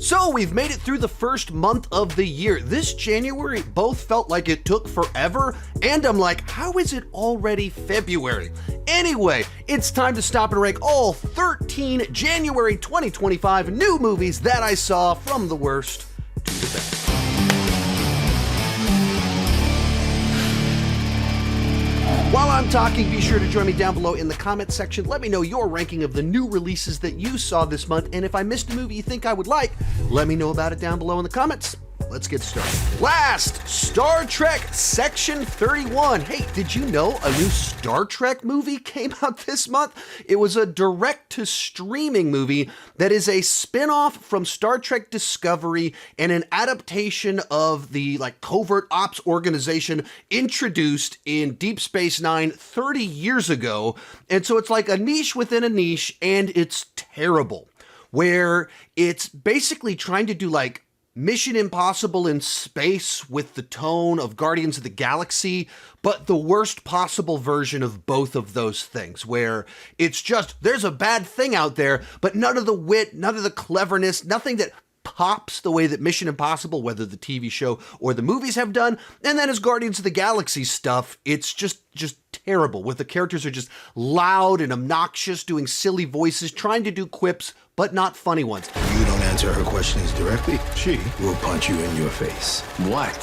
So we've made it through the first month of the year. This January both felt like it took forever, and I'm like, how is it already February? Anyway, it's time to stop and rank all 13 January 2025 new movies that I saw, from the worst to the best. While I'm talking, be sure to join me down below in the comments section. Let me know your ranking of the new releases that you saw this month, and if I missed a movie you think I would like, let me know about it down below in the comments. Let's get started. Last, Star Trek Section 31. Hey, did you know a new Star Trek movie came out this month? It was a direct-to-streaming movie that is a spin-off from Star Trek Discovery and an adaptation of the covert ops organization introduced in Deep Space Nine 30 years ago. And so it's like a niche within a niche, and it's terrible, where it's basically trying to do Mission Impossible in space with the tone of Guardians of the Galaxy, but the worst possible version of both of those things, where it's just, there's a bad thing out there, but none of the wit, none of the cleverness, nothing that pops the way that Mission Impossible, whether the TV show or the movies, have done. And then as Guardians of the Galaxy stuff, it's just terrible, with the characters are just loud and obnoxious, doing silly voices, trying to do quips, but not funny ones. You don't answer her questions directly, she will punch you in your face. What?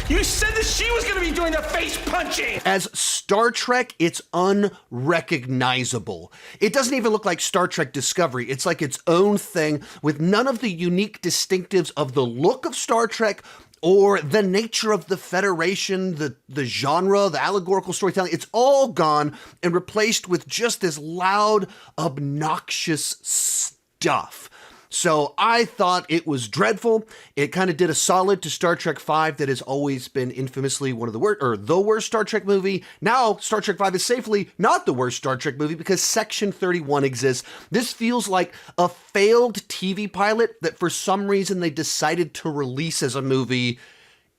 You said that she was going to be doing the face punching! As Star Trek, it's unrecognizable. It doesn't even look like Star Trek Discovery. It's like its own thing, with none of the unique distinctives of the look of Star Trek or the nature of the Federation, the genre, the allegorical storytelling. It's all gone and replaced with just this loud, obnoxious stuff. So I thought it was dreadful. It kind of did a solid to Star Trek V, that has always been infamously one of the worst, or the worst Star Trek movie. Now Star Trek V is safely not the worst Star Trek movie because Section 31 exists. This feels like a failed TV pilot that for some reason they decided to release as a movie.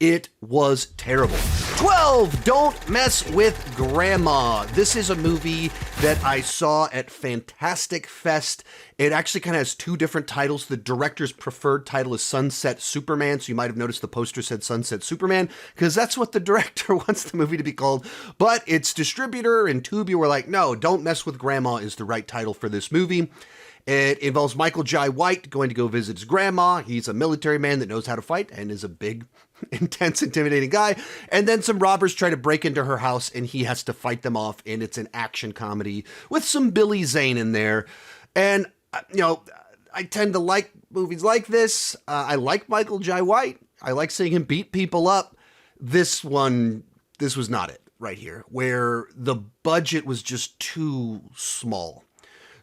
It was terrible. 12, Don't Mess with Grandma. This is a movie that I saw at Fantastic Fest. It actually kind of has two different titles. The director's preferred title is Sunset Superman, so you might have noticed the poster said Sunset Superman, because that's what the director wants the movie to be called. But its distributor and Tubi were like, no, Don't Mess with Grandma is the right title for this movie. It involves Michael Jai White going to go visit his grandma. He's a military man that knows how to fight and is a big, intense, intimidating guy. And then some robbers try to break into her house and he has to fight them off. And it's an action comedy with some Billy Zane in there. And, I tend to like movies like this. I like Michael Jai White. I like seeing him beat people up. This was not it right here, where the budget was just too small.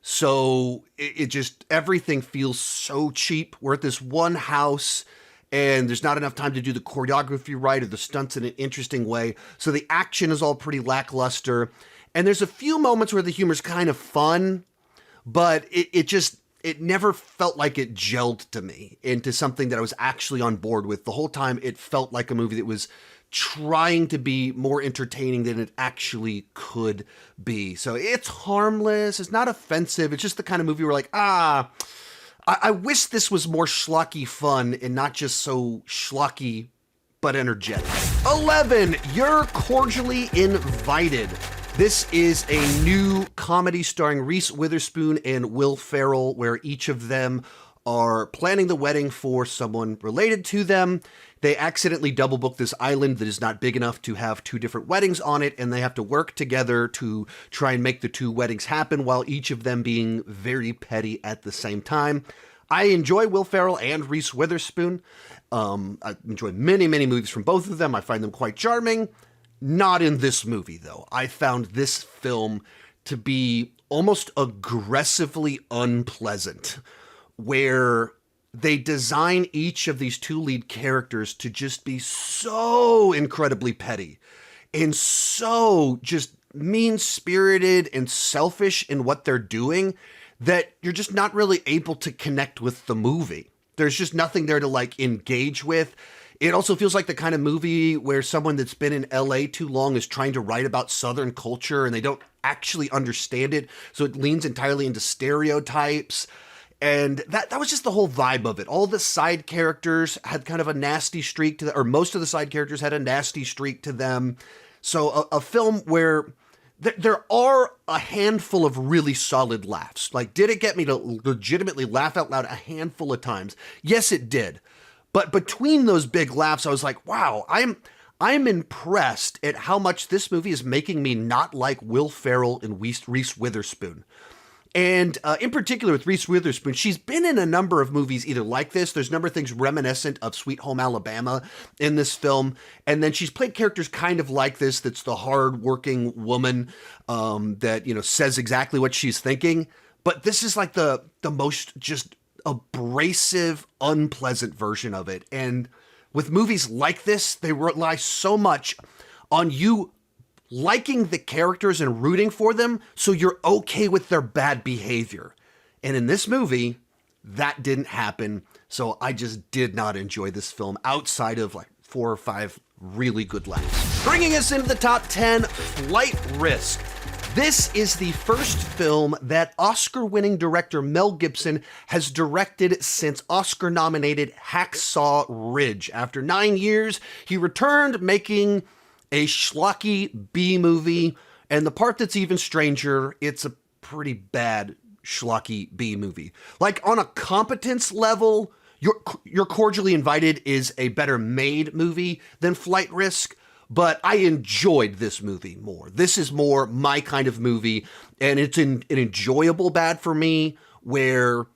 So it just, everything feels so cheap. We're at this one house and there's not enough time to do the choreography right or the stunts in an interesting way. So the action is all pretty lackluster. And there's a few moments where the humor's kind of fun, but it never felt like it gelled to me into something that I was actually on board with. The whole time it felt like a movie that was trying to be more entertaining than it actually could be. So it's harmless, it's not offensive, it's just the kind of movie where I wish this was more schlocky fun and not just so schlocky but energetic. 11, You're Cordially Invited. This is a new comedy starring Reese Witherspoon and Will Ferrell, where each of them are planning the wedding for someone related to them. They accidentally double book this island that is not big enough to have two different weddings on it, and they have to work together to try and make the two weddings happen while each of them being very petty at the same time. I enjoy Will Ferrell and Reese Witherspoon. I enjoy many, many movies from both of them. I find them quite charming. Not in this movie, though. I found this film to be almost aggressively unpleasant, where they design each of these two lead characters to just be so incredibly petty and so just mean-spirited and selfish in what they're doing that you're just not really able to connect with the movie. There's just nothing there to engage with. It also feels like the kind of movie where someone that's been in LA too long is trying to write about Southern culture and they don't actually understand it. So it leans entirely into stereotypes. And that was just the whole vibe of it. All the side characters had kind of a nasty streak to them, or most of the side characters had a nasty streak to them. So a film where there are a handful of really solid laughs. Like, did it get me to legitimately laugh out loud a handful of times? Yes, it did. But between those big laughs, I was like, wow, I'm impressed at how much this movie is making me not like Will Ferrell and Reese Witherspoon. And in particular with Reese Witherspoon, she's been in a number of movies either like this. There's a number of things reminiscent of Sweet Home Alabama in this film. And then she's played characters kind of like this. That's the hard-working woman that, says exactly what she's thinking. But this is like the most just abrasive, unpleasant version of it. And with movies like this, they rely so much on you liking the characters and rooting for them so you're okay with their bad behavior. And in this movie, that didn't happen. So I just did not enjoy this film outside of like 4 or 5 really good laughs. Bringing us into the top 10, Flight Risk. This is the first film that Oscar-winning director Mel Gibson has directed since Oscar-nominated Hacksaw Ridge. After 9 years, he returned making a schlocky B-movie, and the part that's even stranger, it's a pretty bad schlocky B-movie. Like, on a competence level, You're Cordially Invited is a better made movie than Flight Risk, but I enjoyed this movie more. This is more my kind of movie, and it's an enjoyable bad for me, where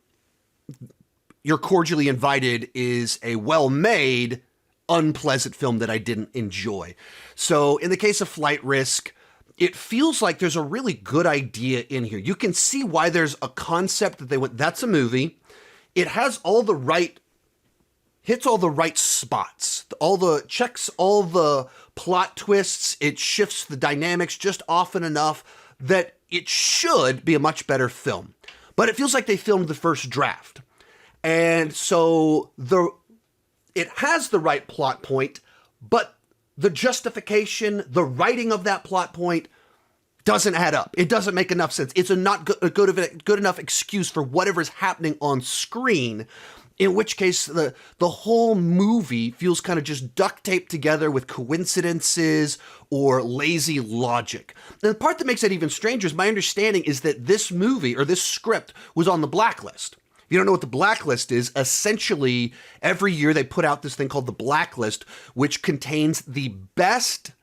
You're Cordially Invited is a well-made, unpleasant film that I didn't enjoy. So in the case of Flight Risk, it feels like there's a really good idea in here. You can see why there's a concept that they went, that's a movie. It has hits all the right spots, checks all the plot twists. It shifts the dynamics just often enough that it should be a much better film. But it feels like they filmed the first draft. And so it has the right plot point, but the justification, the writing of that plot point doesn't add up. It doesn't make enough sense. It's a not good enough excuse for whatever's happening on screen, in which case the whole movie feels kind of just duct taped together with coincidences or lazy logic. The part that makes it even stranger is my understanding is that this movie or this script was on the blacklist. If you don't know what the blacklist is, essentially every year they put out this thing called the blacklist, which contains the best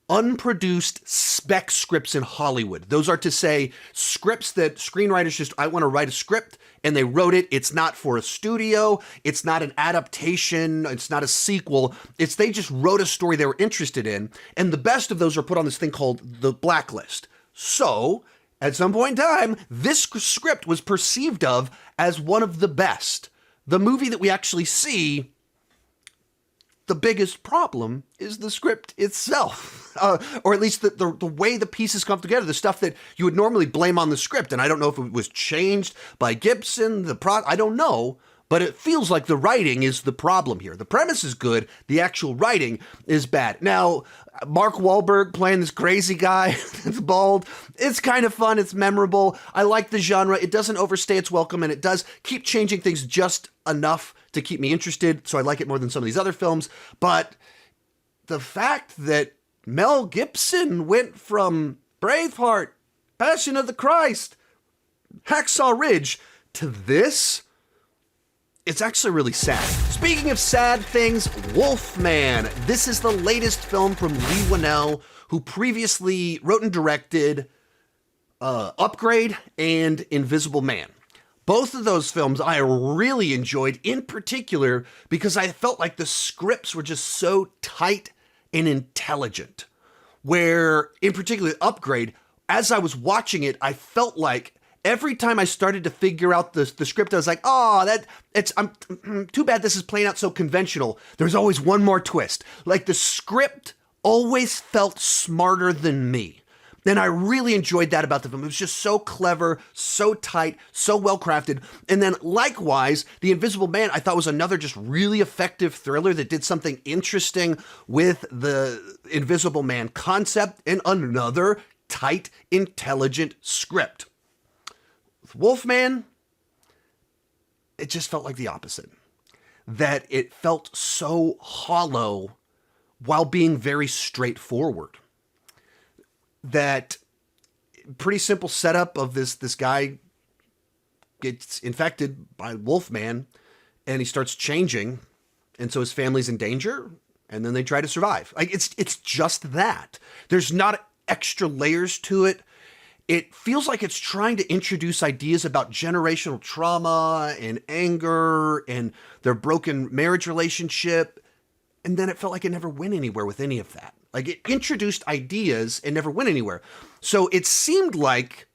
unproduced spec scripts in Hollywood. Those are to say scripts that screenwriters just, I want to write a script, and they wrote it. It's not for a studio. It's not an adaptation. It's not a sequel. They just wrote a story they were interested in. And the best of those are put on this thing called the blacklist. So at some point in time, this script was perceived of as one of the best. The movie that we actually see, the biggest problem is the script itself, or at least the way the pieces come together, the stuff that you would normally blame on the script. And I don't know if it was changed by Gibson, I don't know, but it feels like the writing is the problem here. The premise is good, the actual writing is bad. Now, Mark Wahlberg playing this crazy guy that's bald, it's kind of fun, it's memorable. I like the genre, it doesn't overstay its welcome, and it does keep changing things just enough to keep me interested, so I like it more than some of these other films. But the fact that Mel Gibson went from Braveheart, Passion of the Christ, Hacksaw Ridge to this, it's actually really sad. Speaking of sad things, Wolfman. This is the latest film from Leigh Whannell, who previously wrote and directed Upgrade and Invisible Man. Both of those films I really enjoyed, in particular because I felt like the scripts were just so tight and intelligent. Where, in particular, Upgrade, as I was watching it, I felt like every time I started to figure out the script, I was like, too bad this is playing out so conventional. There's always one more twist. Like, the script always felt smarter than me. And I really enjoyed that about the film. It was just so clever, so tight, so well crafted. And then likewise, The Invisible Man, I thought was another just really effective thriller that did something interesting with the Invisible Man concept, and another tight, intelligent script. With Wolfman, it just felt like the opposite. That it felt so hollow while being very straightforward. That pretty simple setup of this guy gets infected by Wolfman and he starts changing, and so his family's in danger, and then they try to survive. Like it's just that. There's not extra layers to it. It feels like it's trying to introduce ideas about generational trauma and anger and their broken marriage relationship, and then it felt like it never went anywhere with any of that. Like it introduced ideas and never went anywhere. So it seemed like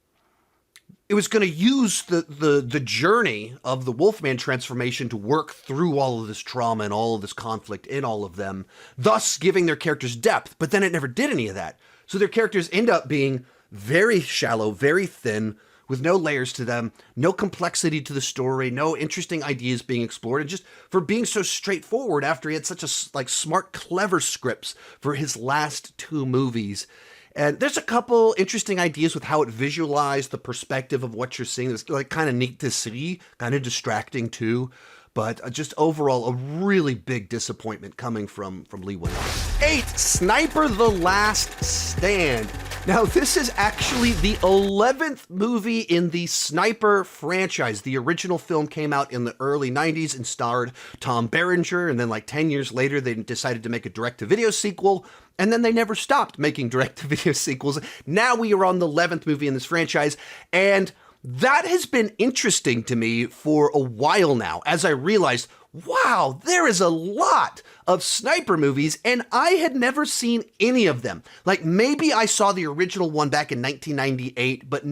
it was going to use the journey of the Wolfman transformation to work through all of this trauma and all of this conflict in all of them, thus giving their characters depth. But then it never did any of that. So their characters end up being very shallow, very thin, with no layers to them, no complexity to the story, no interesting ideas being explored, and just for being so straightforward after he had such a smart, clever scripts for his last two movies. And there's a couple interesting ideas with how it visualized the perspective of what you're seeing. It's like kind of neat to see, kind of distracting too. But just overall, a really big disappointment coming from Lee Williams. 8, Sniper: The Last Stand. Now, this is actually the 11th movie in the Sniper franchise. The original film came out in the early 90s and starred Tom Berenger, and then like 10 years later, they decided to make a direct-to-video sequel, and then they never stopped making direct-to-video sequels. Now we are on the 11th movie in this franchise, and that has been interesting to me for a while now, as I realized, wow, there is a lot of Sniper movies, and I had never seen any of them. Like, maybe I saw the original one back in 1998, but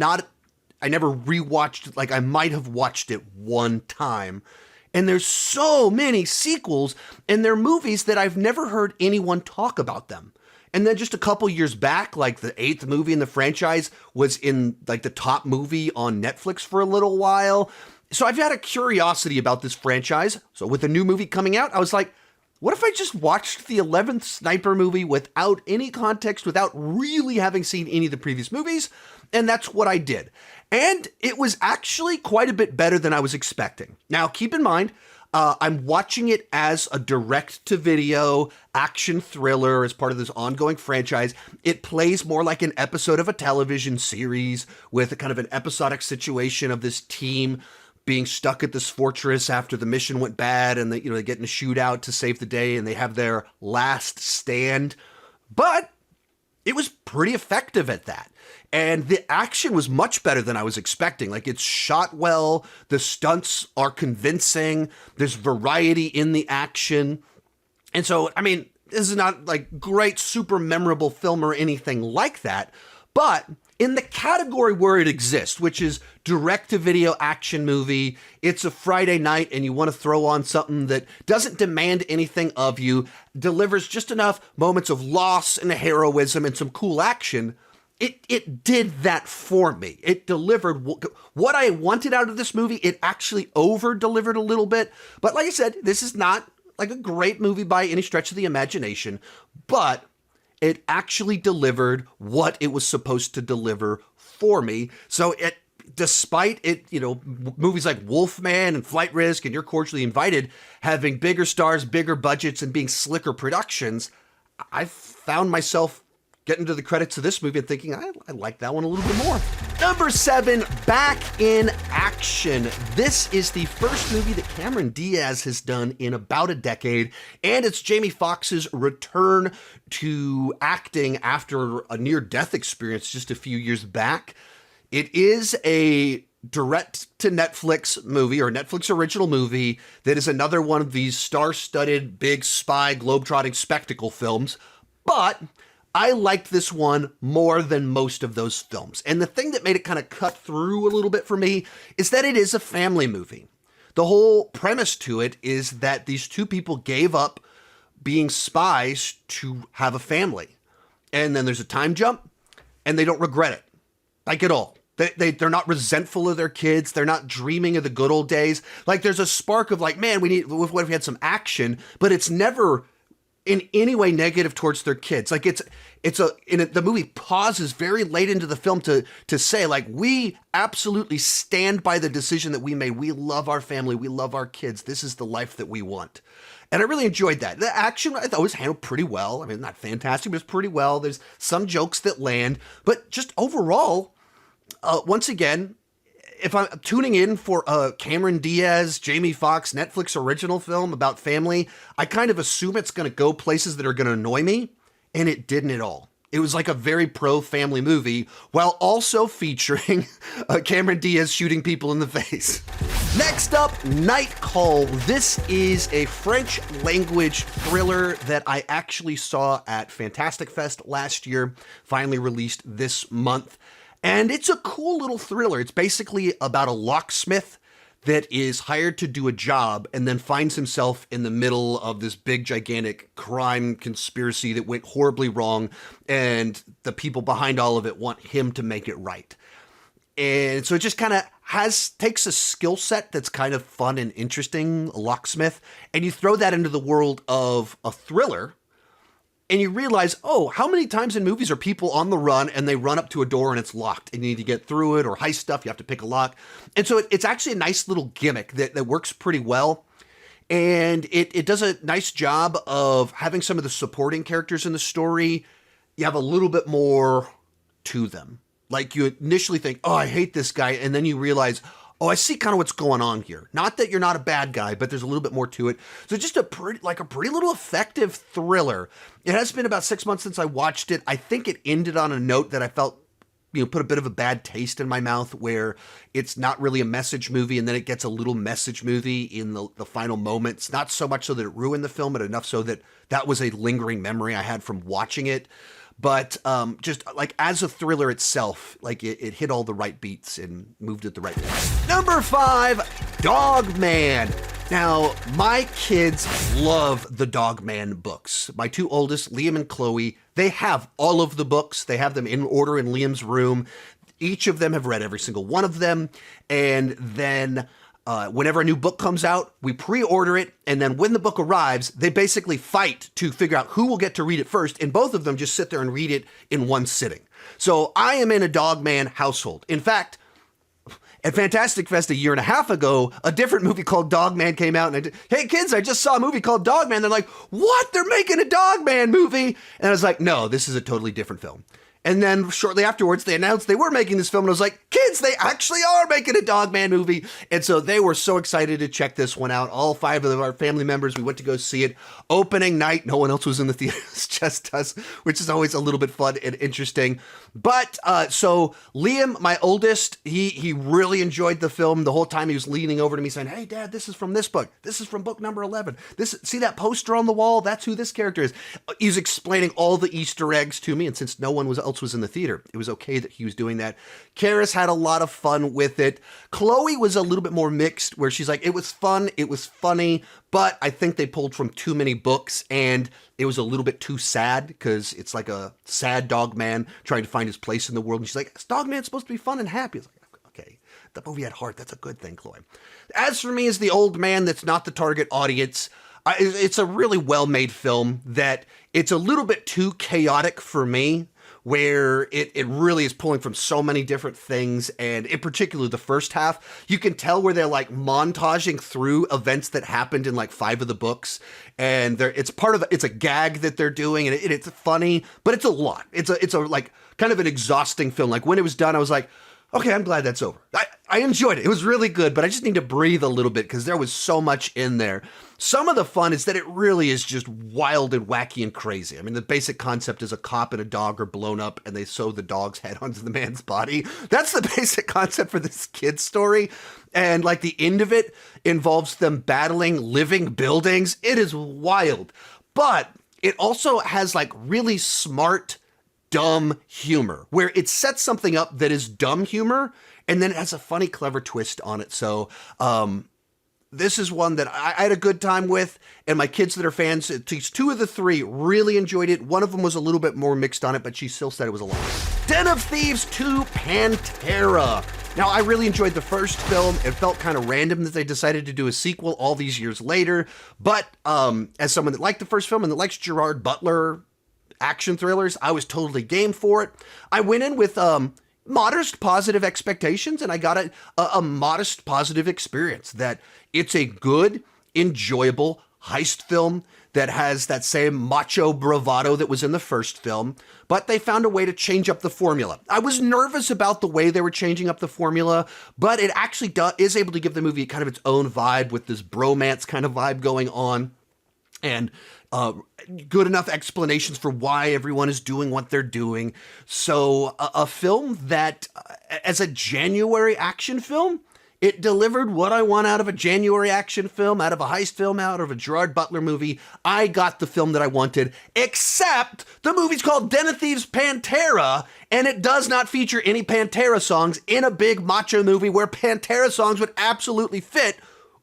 I never rewatched it. Like, I might have watched it one time. And there's so many sequels, and they're movies that I've never heard anyone talk about them. And then just a couple years back, like the 8th movie in the franchise was in like the top movie on Netflix for a little while. So I've had a curiosity about this franchise. So with a new movie coming out, I was like, what if I just watched the 11th Sniper movie without any context, without really having seen any of the previous movies? And that's what I did. And it was actually quite a bit better than I was expecting. Now, keep in mind, I'm watching it as a direct-to-video action thriller as part of this ongoing franchise. It plays more like an episode of a television series with a kind of an episodic situation of this team being stuck at this fortress after the mission went bad, and they get in a shootout to save the day, and they have their last stand. But it was pretty effective at that. And the action was much better than I was expecting. Like, it's shot well, the stunts are convincing, there's variety in the action. And so, I mean, this is not like great, super memorable film or anything like that, but in the category where it exists, which is direct-to-video action movie, it's a Friday night and you want to throw on something that doesn't demand anything of you, delivers just enough moments of loss and heroism and some cool action, it did that for me. It delivered what I wanted out of this movie. It actually over-delivered a little bit. But like I said, this is not like a great movie by any stretch of the imagination, but it actually delivered what it was supposed to deliver for me. So despite it, movies like Wolfman and Flight Risk and You're Cordially Invited having bigger stars, bigger budgets, and being slicker productions, I found myself getting to the credits of this movie and thinking, I like that one a little bit more. Number 7, Back in Action. This is the first movie that Cameron Diaz has done in about a decade, and it's Jamie Foxx's return to acting after a near-death experience just a few years back. It is a direct-to-Netflix movie, or Netflix original movie, that is another one of these star-studded, big spy, globe-trotting spectacle films, but I liked this one more than most of those films. And the thing that made it kind of cut through a little bit for me is that it is a family movie. The whole premise to it is that these two people gave up being spies to have a family. And then there's a time jump, and they don't regret it, like at all. They're not resentful of their kids. They're not dreaming of the good old days. Like, there's a spark of like, man, what if we had some action? But it's never in any way negative towards their kids. Like the movie pauses very late into the film to say, like, we absolutely stand by the decision that we made. We love our family. We love our kids. This is the life that we want. And I really enjoyed that. The action, I thought, was handled pretty well. I mean, not fantastic, but it's pretty well. There's some jokes that land, but just overall, once again, if I'm tuning in for a Cameron Diaz, Jamie Foxx Netflix original film about family, I kind of assume it's going to go places that are going to annoy me, and it didn't at all. It was like a very pro-family movie, while also featuring Cameron Diaz shooting people in the face. Next up, Night Call. This is a French language thriller that I actually saw at Fantastic Fest last year, finally released this month. And it's a cool little thriller. It's basically about a locksmith that is hired to do a job and then finds himself in the middle of this big, gigantic crime conspiracy that went horribly wrong. And the people behind all of it want him to make it right. And so it just kind of takes a skill set that's kind of fun and interesting, a locksmith, and you throw that into the world of a thriller. And you realize, oh, how many times in movies are people on the run and they run up to a door and it's locked and you need to get through it, or heist stuff, you have to pick a lock. And so it's actually a nice little gimmick that works pretty well. And it does a nice job of having some of the supporting characters in the story. You have a little bit more to them. Like, you initially think, oh, I hate this guy. And then you realize, oh, I see kind of what's going on here. Not that you're not a bad guy, but there's a little bit more to it. So just a pretty little effective thriller. It has been about 6 months since I watched it. I think it ended on a note that I felt, put a bit of a bad taste in my mouth, where it's not really a message movie, and then it gets a little message movie in the final moments. Not so much so that it ruined the film, but enough so that was a lingering memory I had from watching it. But just like as a thriller itself, like it hit all the right beats and moved it the right way. Number 5, Dog Man. Now, my kids love the Dog Man books. My 2 oldest, Liam and Chloe, they have all of the books. They have them in order in Liam's room. Each of them have read every single one of them. And then whenever a new book comes out, we pre-order it, and then when the book arrives, they basically fight to figure out who will get to read it first, and both of them just sit there and read it in one sitting. So I am in a Dog Man household. In fact, at Fantastic Fest a year and a half ago, a different movie called Dog Man came out, and hey kids, I just saw a movie called Dog Man. They're like, what? They're making a Dog Man movie? And I was like, no, this is a totally different film. And then shortly afterwards, they announced they were making this film, and I was like, kids, they actually are making a Dog Man movie. And so they were so excited to check this one out. All 5 of our family members, we went to go see it. Opening night, no one else was in the theater, it was just us, which is always a little bit fun and interesting. But so Liam, my oldest, he really enjoyed the film. The whole time he was leaning over to me saying, hey, Dad, this is from this book. This is from book number 11. See that poster on the wall? That's who this character is. He's explaining all the Easter eggs to me, and since no one else was in the theater, it was okay that he was doing that. Karis had a lot of fun with it. Chloe was a little bit more mixed, where she's like, it was fun, it was funny, but I think they pulled from too many books, and it was a little bit too sad, because it's like a sad dog man trying to find his place in the world. And she's like, this dog man's supposed to be fun and happy. It's like, okay, the movie had heart. That's a good thing, Chloe. As for me, as the old man that's not the target audience, it's a really well-made film that it's a little bit too chaotic for me, where it really is pulling from so many different things. And in particular, the first half, you can tell where they're like montaging through events that happened in like 5 of the books. And it's a gag that they're doing, and it's funny, but it's a lot. It's a like kind of an exhausting film. Like when it was done, I was like, okay, I'm glad that's over. I enjoyed it. It was really good, but I just need to breathe a little bit because there was so much in there. Some of the fun is that it really is just wild and wacky and crazy. I mean, the basic concept is a cop and a dog are blown up and they sew the dog's head onto the man's body. That's the basic concept for this kid's story. And like the end of it involves them battling living buildings. It is wild, but it also has like really smart, dumb humor where it sets something up that is dumb humor and then it has a funny, clever twist on it. So, this is one that I had a good time with, and my kids that are fans, at least 2 of the 3 really enjoyed it. One of them was a little bit more mixed on it, but she still said it was a lot. Den of Thieves 2 Pantera. Now, I really enjoyed the first film. It felt kind of random that they decided to do a sequel all these years later. But as someone that liked the first film and that likes Gerard Butler action thrillers, I was totally game for it. I went in with modest positive expectations, and I got a modest positive experience. That it's a good, enjoyable heist film that has that same macho bravado that was in the first film, but they found a way to change up the formula. I was nervous about the way they were changing up the formula, but it actually is able to give the movie kind of its own vibe with this bromance kind of vibe going on, and good enough explanations for why everyone is doing what they're doing. So a film that, as a January action film, it delivered what I want out of a January action film, out of a heist film, out of a Gerard Butler movie. I got the film that I wanted, except the movie's called Den of Thieves Pantera, and it does not feature any Pantera songs in a big macho movie where Pantera songs would absolutely fit.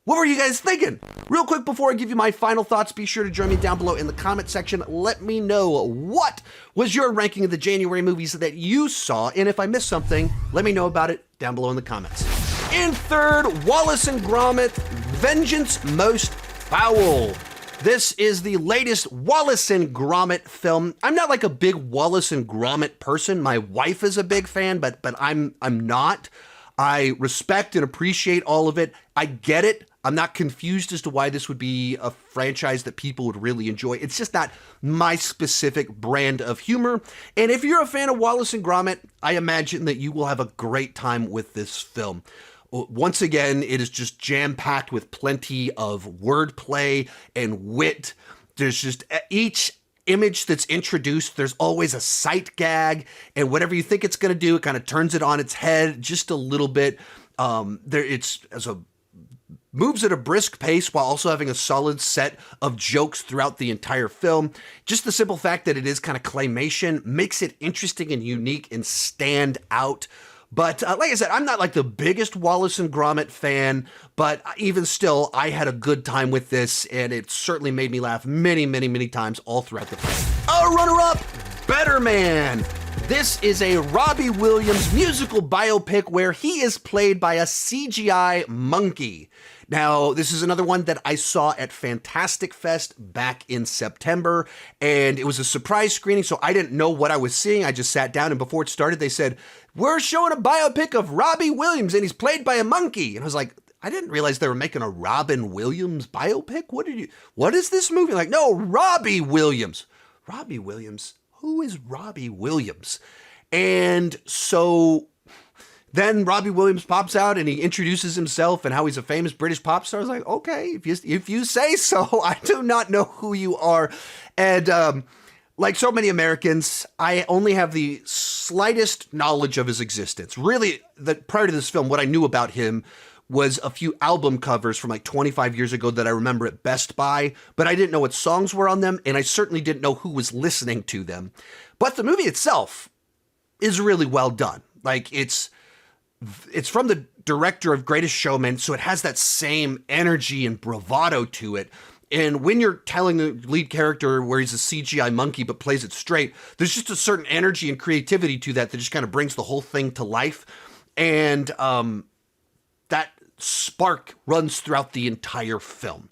What were you guys thinking? Real quick before I give you my final thoughts, be sure to join me down below in the comment section. Let me know what was your ranking of the January movies that you saw, and if I missed something, let me know about it down below in the comments. In third, Wallace and Gromit, Vengeance Most Foul. This is the latest Wallace and Gromit film. I'm not like a big Wallace and Gromit person. My wife is a big fan, but I'm not. I respect and appreciate all of it. I get it. I'm not confused as to why this would be a franchise that people would really enjoy. It's just not my specific brand of humor. And if you're a fan of Wallace and Gromit, I imagine that you will have a great time with this film. Once again, it is just jam-packed with plenty of wordplay and wit. There's just each image that's introduced, there's always a sight gag, and whatever you think it's going to do, it kind of turns it on its head just a little bit. Moves at a brisk pace while also having a solid set of jokes throughout the entire film. Just the simple fact that it is kind of claymation makes it interesting and unique and stand out. But like I said, I'm not like the biggest Wallace and Gromit fan, but even still, I had a good time with this, and it certainly made me laugh many, many, many times all throughout the film. A runner-up, Better Man. This is a Robbie Williams musical biopic where he is played by a CGI monkey. Now, this is another one that I saw at Fantastic Fest back in September, and it was a surprise screening, so I didn't know what I was seeing. I just sat down, and before it started, they said, "We're showing a biopic of Robbie Williams, and he's played by a monkey." And I was like, I didn't realize they were making a Robin Williams biopic. What is this movie? Like, no, Robbie Williams. Robbie Williams? Who is Robbie Williams? And so then Robbie Williams pops out and he introduces himself and how he's a famous British pop star. I was like, okay, if you say so. I do not know who you are. And like so many Americans, I only have the slightest knowledge of his existence. Really, prior to this film, what I knew about him was a few album covers from like 25 years ago that I remember at Best Buy, but I didn't know what songs were on them, and I certainly didn't know who was listening to them. But the movie itself is really well done. Like, it's from the director of Greatest Showman, so it has that same energy and bravado to it. And when you're telling the lead character where he's a CGI monkey but plays it straight, there's just a certain energy and creativity to that just kind of brings the whole thing to life. And that spark runs throughout the entire film.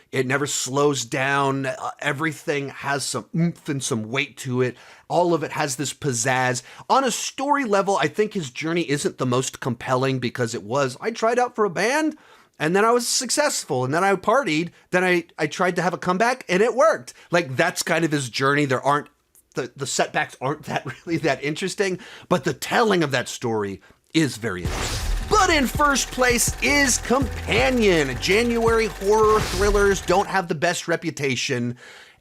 It never slows down. Everything has some oomph and some weight to it. All of it has this pizzazz. On a story level, I think his journey isn't the most compelling because I tried out for a band, and then I was successful, and then I partied, then I tried to have a comeback, and it worked. Like, that's kind of his journey. The setbacks aren't really that interesting, but the telling of that story is very interesting. But in first place is Companion. January horror thrillers don't have the best reputation,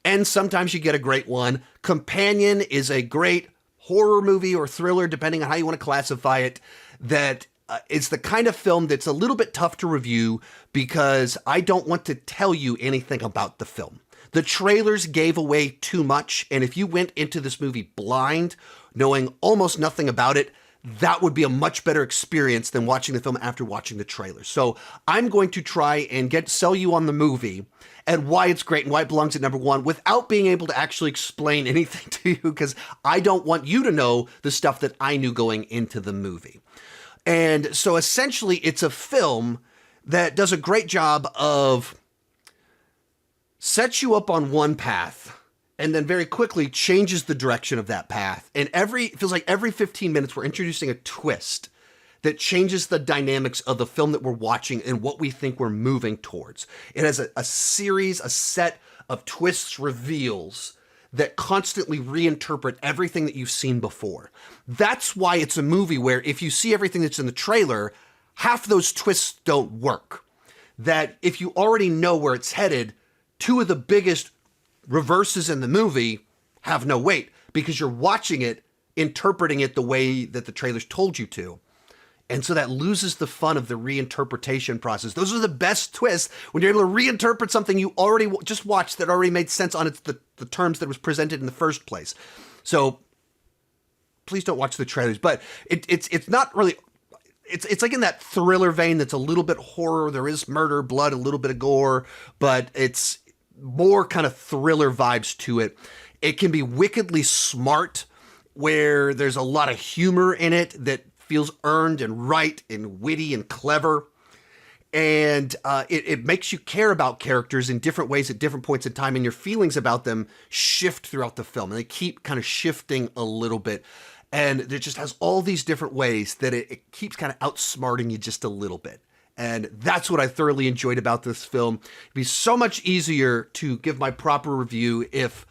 and sometimes you get a great one. Companion is a great horror movie or thriller, depending on how you want to classify it, that it's the kind of film that's a little bit tough to review because I don't want to tell you anything about the film. The trailers gave away too much, and if you went into this movie blind, knowing almost nothing about it, that would be a much better experience than watching the film after watching the trailer. So I'm going to try and sell you on the movie and why it's great and why it belongs at number one without being able to actually explain anything to you, because I don't want you to know the stuff that I knew going into the movie. And so essentially it's a film that does a great job of sets you up on one path and then very quickly changes the direction of that path. And it feels like every 15 minutes we're introducing a twist that changes the dynamics of the film that we're watching and what we think we're moving towards. It has a set of twists, reveals that constantly reinterpret everything that you've seen before. That's why it's a movie where if you see everything that's in the trailer, half those twists don't work. That if you already know where it's headed, two of the biggest reverses in the movie have no weight because you're watching it, interpreting it the way that the trailers told you to. And so that loses the fun of the reinterpretation process. Those are the best twists when you're able to reinterpret something you already just watched that already made sense on the terms that was presented in the first place. So please don't watch the trailers. But it's not really. It's like in that thriller vein that's a little bit horror. There is murder, blood, a little bit of gore, but it's more kind of thriller vibes to it. It can be wickedly smart, where there's a lot of humor in it that feels earned and right and witty and clever. And it makes you care about characters in different ways at different points in time, and your feelings about them shift throughout the film. And they keep kind of shifting a little bit. And it just has all these different ways that it keeps kind of outsmarting you just a little bit. And that's what I thoroughly enjoyed about this film. It'd be so much easier to give my proper review if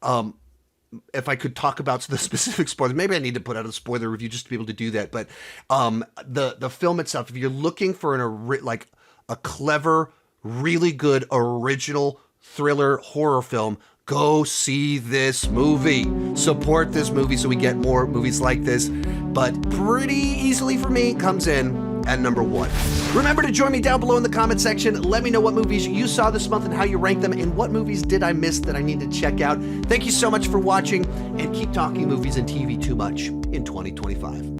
I could talk about the specific spoilers. Maybe I need to put out a spoiler review just to be able to do that. But the film itself, if you're looking for a clever, really good, original thriller horror film, go see this movie. Support this movie so we get more movies like this. But pretty easily for me, comes in at number 1. Remember to join me down below in the comment section. Let me know what movies you saw this month and how you rank them, and what movies did I miss that I need to check out. Thank you so much for watching, and keep talking movies and TV too much in 2025.